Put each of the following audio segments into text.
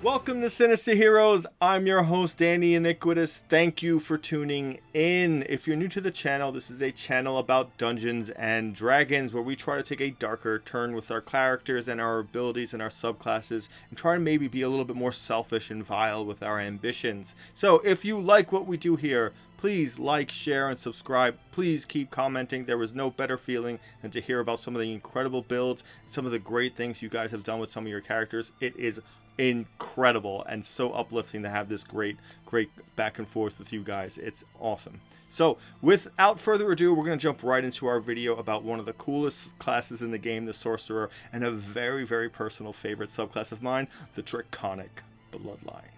Welcome to Sinister Heroes. I'm your host, Danny Iniquitous. Thank you for tuning in. If you're new to the channel, this is a channel about Dungeons and Dragons where we try to take a darker turn with our characters and our abilities and our subclasses and try to maybe be a little bit more selfish and vile with our ambitions. So if you like what we do here, please like, share, and subscribe. Please keep commenting. There was no better feeling than to hear about some of the incredible builds, some of the great things you guys have done with some of your characters. It is incredible and so uplifting to have this great back and forth with you guys. It's awesome. So without further ado, we're going to jump right into our video about one of the coolest classes in the game, the Sorcerer, and a very personal favorite subclass of mine, the Draconic Bloodline.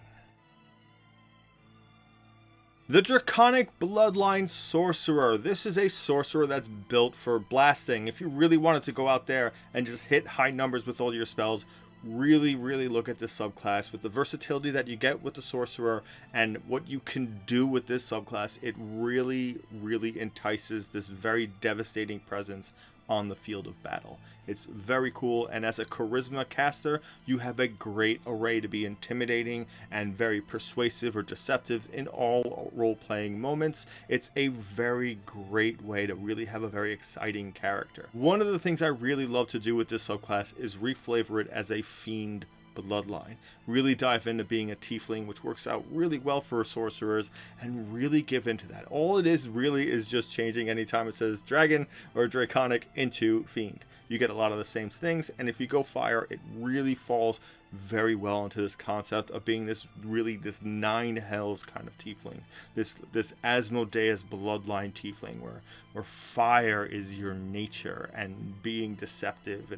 The Draconic Bloodline Sorcerer. This is a sorcerer that's built for blasting. If you really wanted to go out there and just hit high numbers with all your spells, really look at this subclass. With the versatility that you get with the sorcerer and what you can do with this subclass, it really entices this very devastating presence on the field of battle. It's very cool, and as a charisma caster, you have a great array to be intimidating and very persuasive or deceptive in all role-playing moments. It's a very great way to really have a very exciting character. One of the things I really love to do with this subclass is reflavor it as a fiend bloodline. Really dive into being a tiefling, which works out really well for sorcerers, and really give into that. All it is really is just changing anytime it says dragon or draconic into fiend. You get a lot of the same things, and if you go fire, it really falls very well into this concept of being this nine hells kind of tiefling, this Asmodeus bloodline tiefling where fire is your nature, and being deceptive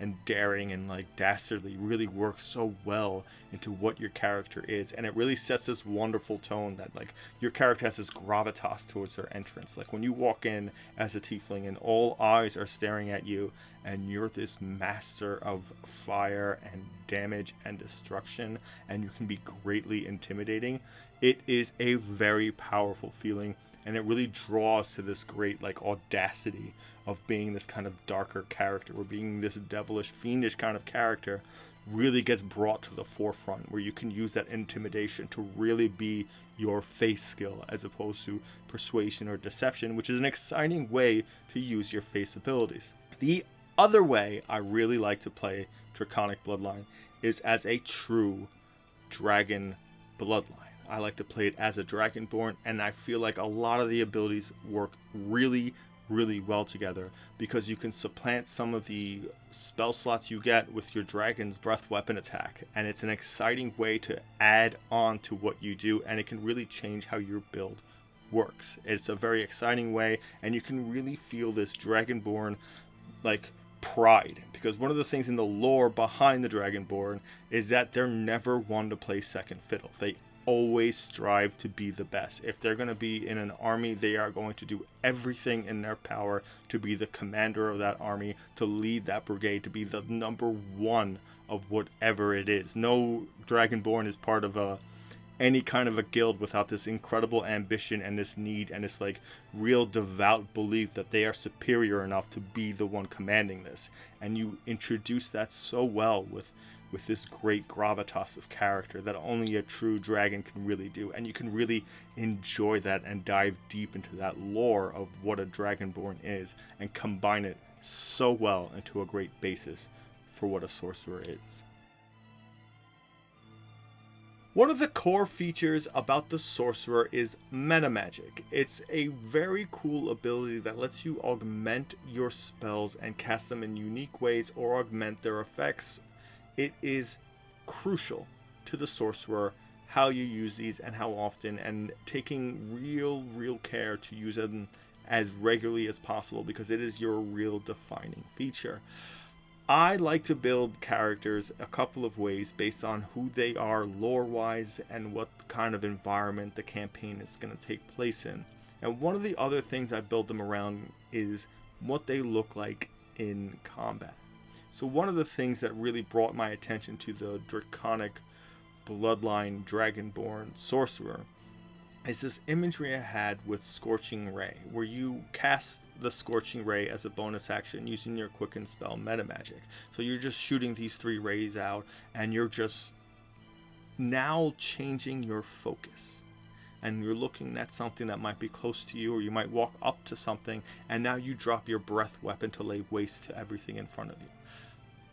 and daring and like dastardly really works so well into what your character is, and it really sets this wonderful tone that like your character has this gravitas towards their entrance. Like when you walk in as a tiefling and all eyes are staring at you and you're this master of fire and damage and destruction, and you can be greatly intimidating, it is a very powerful feeling, and it really draws to this great like audacity of being this kind of darker character, or being this devilish fiendish kind of character really gets brought to the forefront, where you can use that intimidation to really be your face skill as opposed to persuasion or deception, which is an exciting way to use your face abilities. The other way I really like to play Draconic Bloodline is as a true dragon bloodline. I like to play it as a dragonborn, and I feel like a lot of the abilities work really well together, because you can supplant some of the spell slots you get with your dragon's breath weapon attack, and it's an exciting way to add on to what you do, and it can really change how your build works. It's a very exciting way, and you can really feel this dragonborn like pride, because one of the things in the lore behind the dragonborn is that they're never one to play second fiddle. They always strive to be the best. If they're going to be in an army, they are going to do everything in their power to be the commander of that army, to lead that brigade, to be the number one of whatever it is. No dragonborn is part of any kind of a guild without this incredible ambition and this need and this like real devout belief that they are superior enough to be the one commanding this. And you introduce that so well with this great gravitas of character that only a true dragon can really do, and you can really enjoy that and dive deep into that lore of what a dragonborn is and combine it so well into a great basis for what a sorcerer is. One of the core features about the sorcerer is meta magic. It's a very cool ability that lets you augment your spells and cast them in unique ways or augment their effects. It is crucial to the sorcerer how you use these and how often, and taking real care to use them as regularly as possible, because it is your real defining feature. I like to build characters a couple of ways based on who they are lore-wise and what kind of environment the campaign is going to take place in. And one of the other things I build them around is what they look like in combat. So one of the things that really brought my attention to the Draconic Bloodline Dragonborn Sorcerer is this imagery I had with Scorching Ray, where you cast the Scorching Ray as a bonus action using your Quicken spell meta magic. So you're just shooting these 3 rays out, and you're just now changing your focus. And you're looking at something that might be close to you, or you might walk up to something, and now you drop your breath weapon to lay waste to everything in front of you.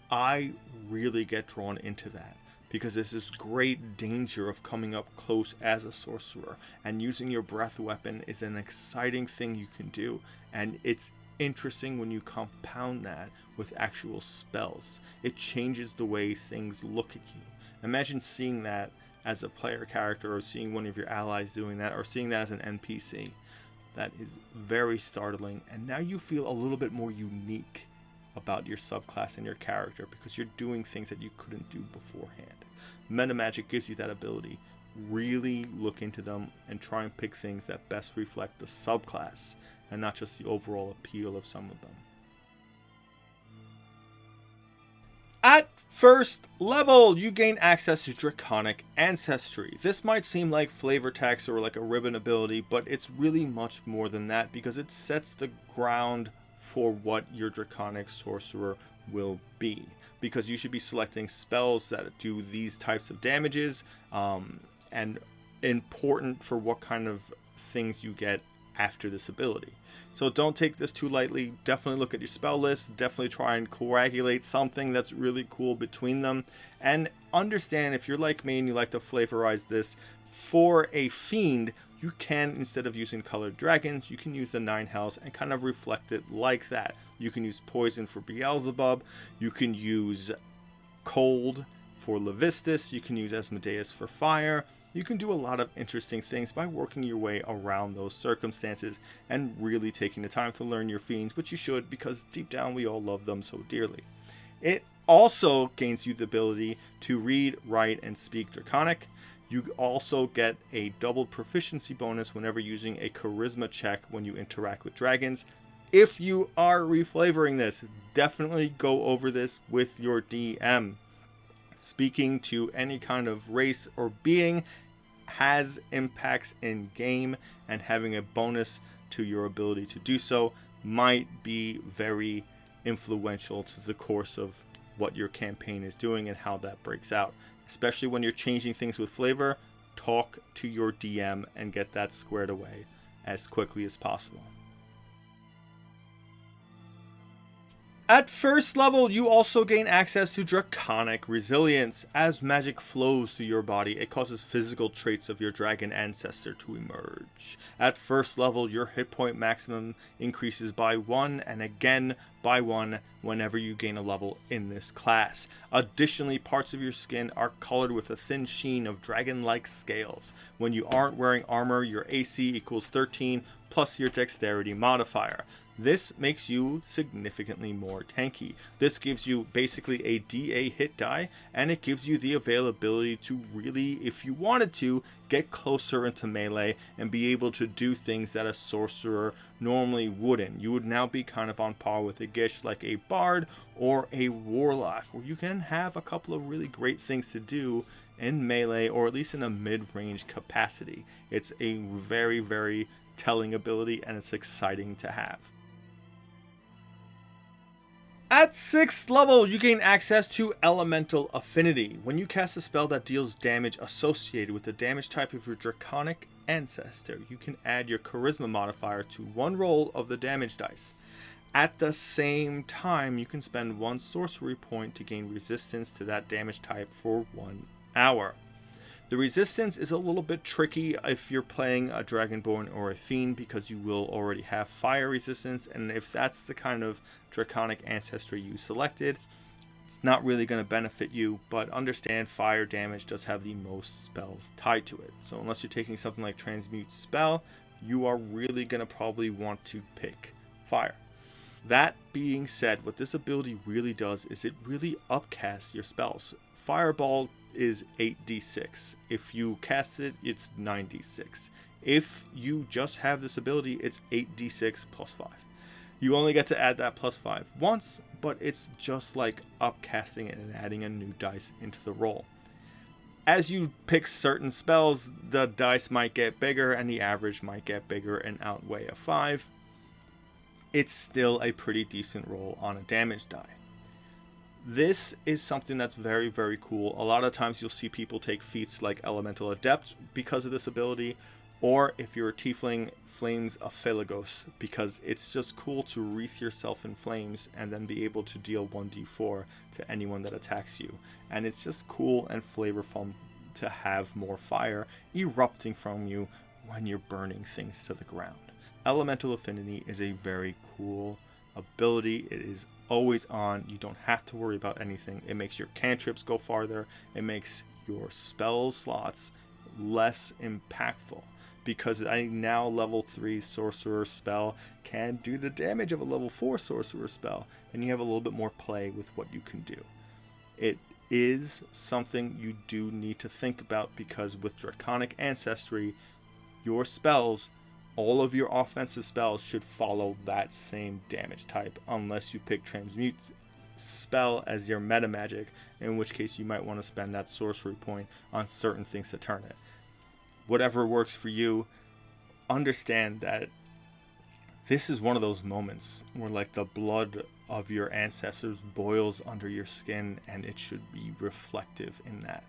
I really get drawn into that, because there's this great danger of coming up close as a sorcerer, and using your breath weapon is an exciting thing you can do, and it's interesting when you compound that with actual spells. It changes the way things look at you. Imagine seeing that as a player character, or seeing one of your allies doing that, or seeing that as an NPC. That is very startling, and now you feel a little bit more unique about your subclass and your character, because you're doing things that you couldn't do beforehand. Metamagic gives you that ability. Really look into them and try and pick things that best reflect the subclass and not just the overall appeal of some of them. At first level, you gain access to Draconic Ancestry. This might seem like flavor text or like a ribbon ability, but it's really much more than that, because it sets the ground for what your Draconic Sorcerer will be. Because you should be selecting spells that do these types of damages, and important for what kind of things you get after this ability. So don't take this too lightly. Definitely look at your spell list. Definitely try and coagulate something that's really cool between them. And understand, if you're like me and you like to flavorize this, for a fiend, you can, instead of using colored dragons, you can use the 9 hells and kind of reflect it like that. You can use poison for Beelzebub. You can use cold for Levistus. You can use Asmodeus for fire. You can do a lot of interesting things by working your way around those circumstances and really taking the time to learn your fiends, which you should, because deep down we all love them so dearly. It also gains you the ability to read, write, and speak Draconic. You also get a double proficiency bonus whenever using a charisma check when you interact with dragons. If you are reflavoring this, definitely go over this with your DM. Speaking to any kind of race or being has impacts in game, and having a bonus to your ability to do so might be very influential to the course of what your campaign is doing and how that breaks out. Especially when you're changing things with flavor, talk to your DM and get that squared away as quickly as possible. At first level, you also gain access to Draconic Resilience. As magic flows through your body, it causes physical traits of your dragon ancestor to emerge. At first level, your hit point maximum increases by 1 and again by 1 whenever you gain a level in this class. Additionally, parts of your skin are colored with a thin sheen of dragon-like scales. When you aren't wearing armor, your AC equals 13 plus your dexterity modifier. This makes you significantly more tanky. This gives you basically a DA hit die, and it gives you the availability to really, if you wanted to, get closer into melee and be able to do things that a sorcerer normally wouldn't. You would now be kind of on par with a Gish like a Bard or a Warlock, where you can have a couple of really great things to do in melee, or at least in a mid-range capacity. It's a very, very telling ability, and it's exciting to have. At 6th level, you gain access to Elemental Affinity. When you cast a spell that deals damage associated with the damage type of your Draconic Ancestor, you can add your Charisma modifier to one roll of the damage dice. At the same time, you can spend 1 sorcery point to gain resistance to that damage type for 1 hour. The resistance is a little bit tricky if you're playing a Dragonborn or a Fiend, because you will already have fire resistance, and if that's the kind of Draconic Ancestry you selected, it's not really going to benefit you, but understand fire damage does have the most spells tied to it. So unless you're taking something like Transmute Spell, you are really going to probably want to pick fire. That being said, what this ability really does is it really upcasts your spells. Fireball is 8d6. If you cast it, it's 9d6. If you just have this ability, it's 8d6 plus 5. You only get to add that plus 5 once, but it's just like upcasting it and adding a new dice into the roll. As you pick certain spells, the dice might get bigger and the average might get bigger and outweigh a 5. It's still a pretty decent roll on a damage die. This is something that's very, very cool. A lot of times you'll see people take feats like Elemental Adept because of this ability, or if you're a tiefling, Flames of Felagos, because it's just cool to wreath yourself in flames and then be able to deal 1d4 to anyone that attacks you. And it's just cool and flavorful to have more fire erupting from you when you're burning things to the ground. Elemental Affinity is a very cool ability. It is always on. You don't have to worry about anything. It makes your cantrips go farther. It makes your spell slots less impactful, because a now level 3 sorcerer spell can do the damage of a level 4 sorcerer spell, and you have a little bit more play with what you can do. It is something you do need to think about, because with Draconic Ancestry, your spells, all of your offensive spells should follow that same damage type, unless you pick Transmute spell as your meta magic, in which case you might want to spend that sorcery point on certain things to turn it. Whatever works for you, understand that this is one of those moments where like the blood of your ancestors boils under your skin, and it should be reflective in that.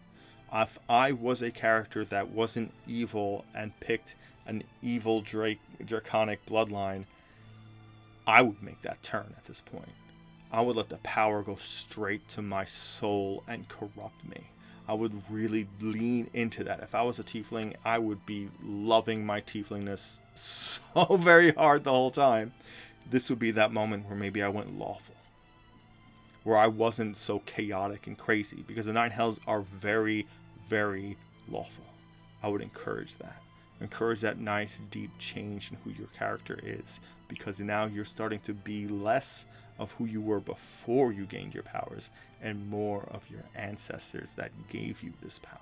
If I was a character that wasn't evil and picked an evil draconic bloodline, I would make that turn at this point. I would let the power go straight to my soul and corrupt me. I would really lean into that. If I was a tiefling, I would be loving my tieflingness so very hard the whole time. This would be that moment where maybe I went lawful, where I wasn't so chaotic and crazy, because the 9 hells are very, very lawful. I would encourage that. Encourage that nice deep change in who your character is, because now you're starting to be less of who you were before you gained your powers and more of your ancestors that gave you this power.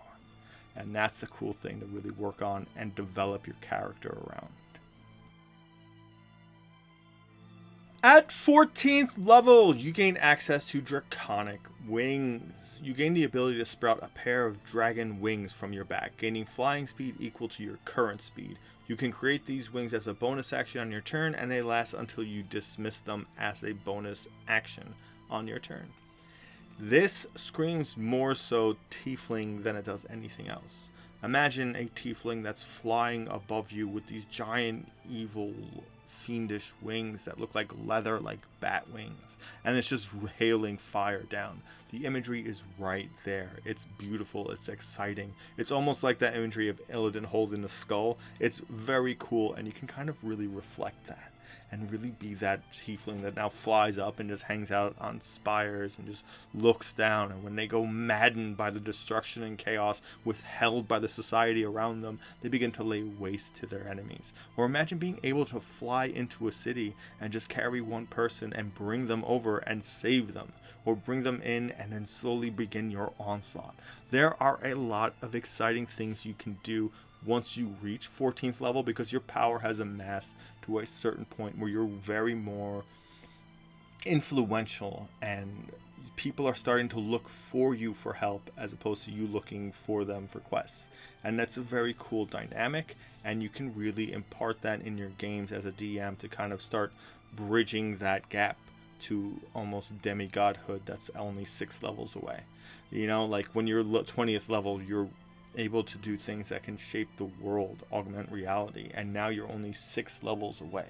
And that's the cool thing to really work on and develop your character around. At 14th level, you gain access to Draconic Wings. You gain the ability to sprout a pair of dragon wings from your back, gaining flying speed equal to your current speed. You can create these wings as a bonus action on your turn, and they last until you dismiss them as a bonus action on your turn. This screams more so tiefling than it does anything else. Imagine a tiefling that's flying above you with these giant evil fiendish wings that look like leather, like bat wings, and it's just hailing fire down. The imagery is right there. It's beautiful. It's exciting. It's almost like that imagery of Illidan holding the skull. It's very cool, and you can kind of really reflect that and really be that tiefling that now flies up and just hangs out on spires and just looks down. And when they go maddened by the destruction and chaos withheld by the society around them, they begin to lay waste to their enemies. Or imagine being able to fly into a city and just carry one person and bring them over and save them, or bring them in and then slowly begin your onslaught. There are a lot of exciting things you can do once you reach 14th level, because your power has amassed to a certain point where you're very more influential and people are starting to look for you for help as opposed to you looking for them for quests. And that's a very cool dynamic, and you can really impart that in your games as a DM to kind of start bridging that gap to almost demigodhood that's only 6 levels away. You know, like when you're 20th level, you're able to do things that can shape the world, augment reality, and now you're only 6 levels away.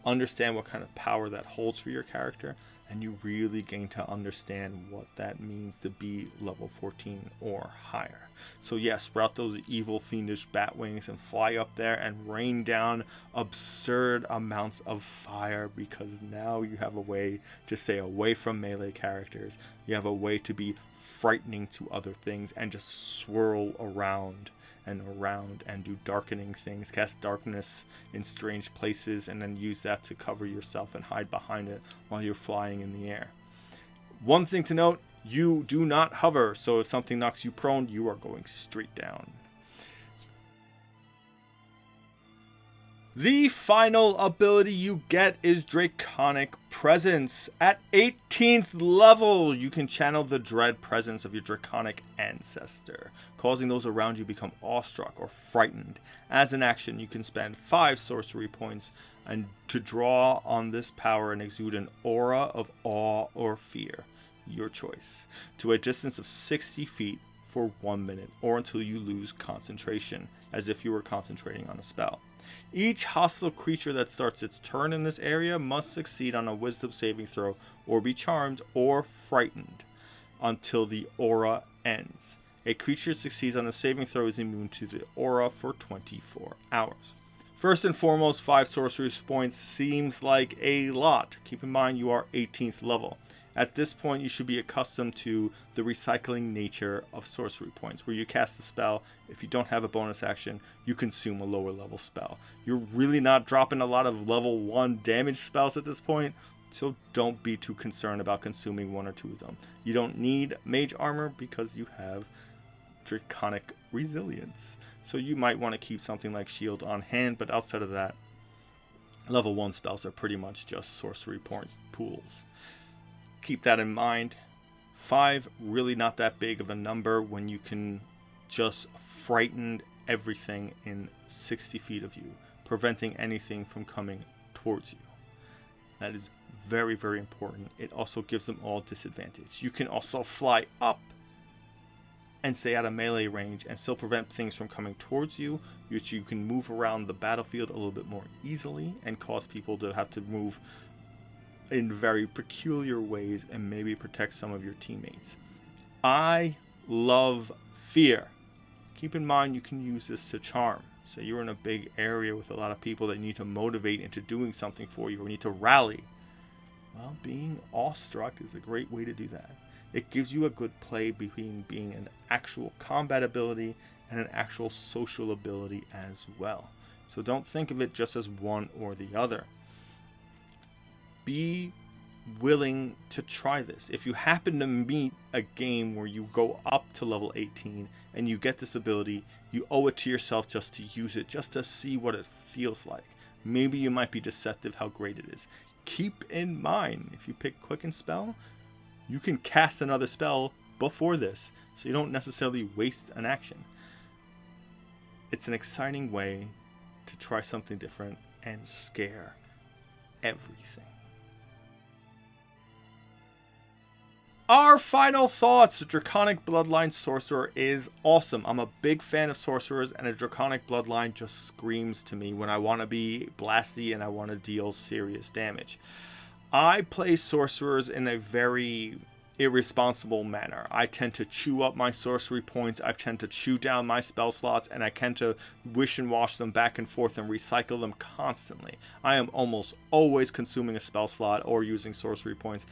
Understand what kind of power that holds for your character, and you really gain to understand what that means to be level 14 or higher. So yes, sprout those evil fiendish bat wings and fly up there and rain down absurd amounts of fire, because now you have a way to stay away from melee characters. You have a way to be frightening to other things and just swirl around and do darkening things, cast darkness in strange places, and then use that to cover yourself and hide behind it while you're flying in the air. One thing to note, you do not hover, so if something knocks you prone, you are going straight down. The final ability you get is Draconic Presence. At 18th level, you can channel the dread presence of your Draconic ancestor, causing those around you become awestruck or frightened. As an action, you can spend 5 sorcery points and to draw on this power and exude an aura of awe or fear. your choice, to a distance of 60 feet for 1 minute, or until you lose concentration, as if you were concentrating on a spell. Each hostile creature that starts its turn in this area must succeed on a wisdom saving throw, or be charmed or frightened until the aura ends. A creature succeeds on a saving throw is immune to the aura for 24 hours. First and foremost, 5 sorcery points seems like a lot. Keep in mind you are 18th level. At this point, you should be accustomed to the recycling nature of sorcery points, where you cast a spell. If you don't have a bonus action, you consume a lower level spell. You're really not dropping a lot of level 1 damage spells at this point, so don't be too concerned about consuming 1 or 2 of them. You don't need mage armor because you have Draconic Resilience. So you might want to keep something like shield on hand, but outside of that, level 1 spells are pretty much just sorcery point pools. Keep that in mind. 5, really not that big of a number when you can just frighten everything in 60 feet of you, preventing anything from coming towards you. That is very, very important. It also gives them all disadvantage. You can also fly up and stay out of melee range and still prevent things from coming towards you, which you can move around the battlefield a little bit more easily and cause people to have to move in very peculiar ways and maybe protect some of your teammates. I love fear. Keep in mind you can use this to charm. Say you're in a big area with a lot of people that need to motivate into doing something for you or need to rally. Well, being awestruck is a great way to do that. It gives you a good play between being an actual combat ability and an actual social ability as well. So don't think of it just as one or the other. Be willing to try this. If you happen to meet a game where you go up to level 18 and you get this ability, you owe it to yourself just to use it, just to see what it feels like. Maybe you might be deceptive how great it is. Keep in mind, if you pick Quicken Spell, you can cast another spell before this, so you don't necessarily waste an action. It's an exciting way to try something different and scare everything. Our final thoughts. The Draconic Bloodline Sorcerer is awesome. I'm a big fan of sorcerers, and a Draconic Bloodline just screams to me when I want to be blasty and I want to deal serious damage. I play sorcerers in a very irresponsible manner. I tend to chew up my sorcery points, I tend to chew down my spell slots, and I tend to wish and wash them back and forth and recycle them constantly. I am almost always consuming a spell slot or using sorcery points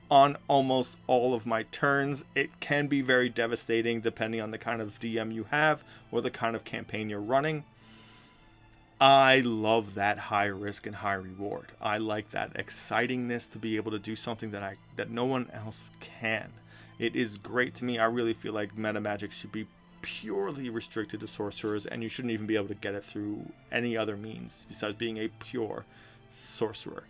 on almost all of my turns. It can be very devastating depending on the kind of DM you have or the kind of campaign you're running. I love that high risk and high reward. I like that excitingness to be able to do something that no one else can. It is great to me. I really feel like meta magic should be purely restricted to sorcerers, and you shouldn't even be able to get it through any other means besides being a pure sorcerer.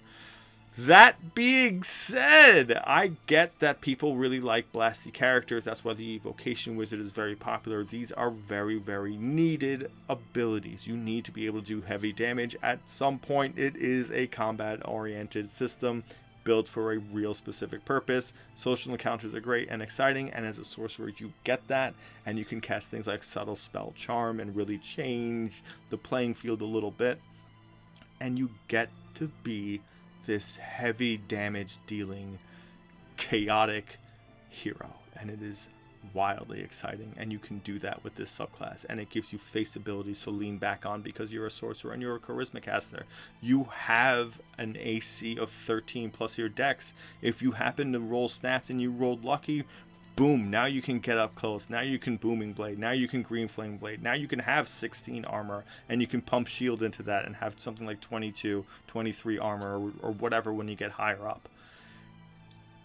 That being said, I get that people really like blasty characters. That's why the Evocation Wizard is very popular. These are very, very needed abilities. You need to be able to do heavy damage. At some point, it is a combat-oriented system built for a real specific purpose. Social encounters are great and exciting, and as a sorcerer, you get that, and you can cast things like Subtle Spell Charm and really change the playing field a little bit, and you get to be this heavy damage dealing chaotic hero, and it is wildly exciting, and you can do that with this subclass, and it gives you face abilities to lean back on because you're a sorcerer and you're a charisma caster. You have an AC of 13 plus your dex. If you happen to roll stats and you rolled lucky, boom, now you can get up close, now you can Booming Blade, now you can Green Flame Blade, now you can have 16 armor, and you can pump shield into that and have something like 22, 23 armor, or whatever when you get higher up.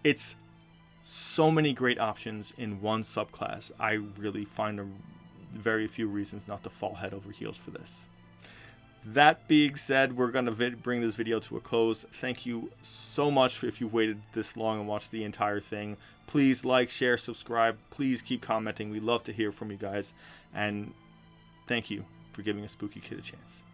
It's so many great options in one subclass. I really find very few reasons not to fall head over heels for this. That being said, we're going to bring this video to a close. Thank you so much if you waited this long and watched the entire thing. Please like, share, subscribe. Please keep commenting. We love to hear from you guys. And thank you for giving a spooky kid a chance.